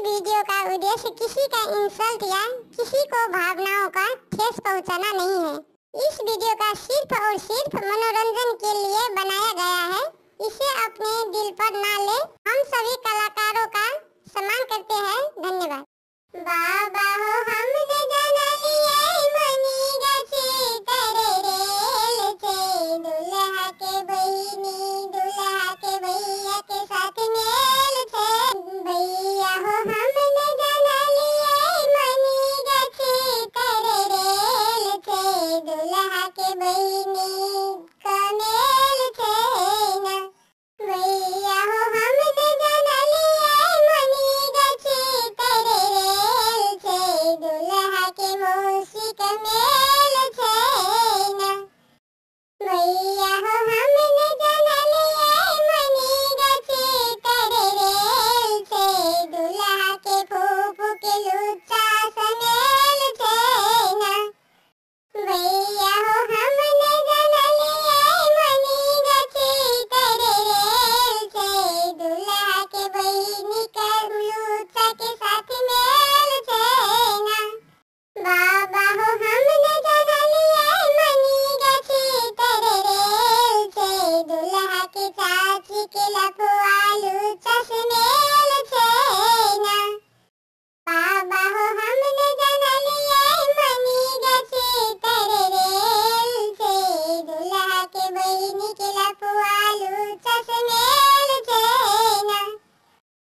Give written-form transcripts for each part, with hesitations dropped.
Video का उद्देश्य किसी का इंसल्ट या किसी को भावनाओं का ठेस पहुंचाना नहीं है। इस वीडियो का सिर्फ और सिर्फ मनोरंजन के लिए बनाया गया है। इसे अपने दिल पर ना ले। हम सभी कलाकारों का सम्मान करते हैं। धन्यवाद। बाबा हो हमने जना लिए मनी गछे तेरे रेल से, दुल्हा के बहिनी दुल्हा के भैया के साथ मेल छे। भैया हो हमने जना लिए मनी गछे तेरे रेल से, दुल्हा के बहिनी का मेल छे ना। भैया हो हमने जना लिए मनी गछे तेरे रेल से, दुल्हा के मौसी का मेल छे ना। भैया हो हमने जना लिए मनी गछे तेरे रेल से, दुल्हा के फूफू के लुच्चा सा मेल छे ना। भैया हो हमने जना लिए मनी गछे तेरे रेल से, दुल्हा के बहिनी का लुच्चा के साथ मेल छे ना। बाबा हो हमने जना लिए मनी गछे तेरे रेल से, दुल्हा के चाची के लफुआ लुच्चा से मेल छे ना। बाबा हो हमने जना लिए मनी गछे तेरे रेल से, दुल्हा के बहिनी के लफुआ लुच्चा से मेल छे ना।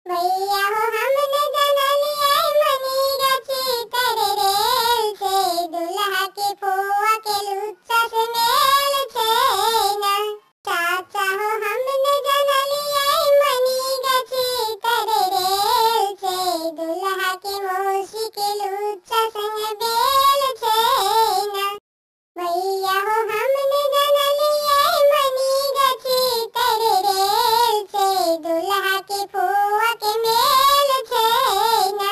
भैया हो हमने जना लिए मनी गछे तेरे रेल से, दुल्हा के फुआ के लुच्चा से मेल छे ना। चाचा हो हमने जना लिए मनी गछे तेरे रेल से, दुल्हा के मौसी के लुच्चा संग बेल छे ना। भैया हो हमने जना लिए मनी गछे तेरे रेल से, दुल्हा के फुआ के मेल छे ना।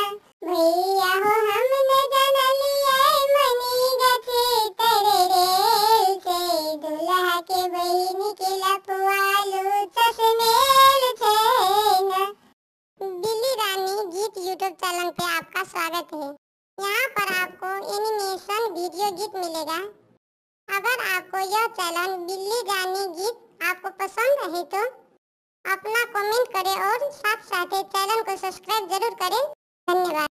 भैया हो हमने जना लिए मनी गछे तेरे रेल से, दुल्हा के बहिनी के लफुआ लुच्चा से मेल छे ना। बिल्ली रानी गीत यूट्यूब चैनल पे आपका स्वागत है। यहाँ पर आपको एनिमेशन वीडियो गीत मिलेगा। अगर आपको यह चैनल बिल्ली रानी गीत आपको पसंद है तो अपना कमेंट करें और साथ साथ चैनल को सब्सक्राइब जरूर करें। धन्यवाद।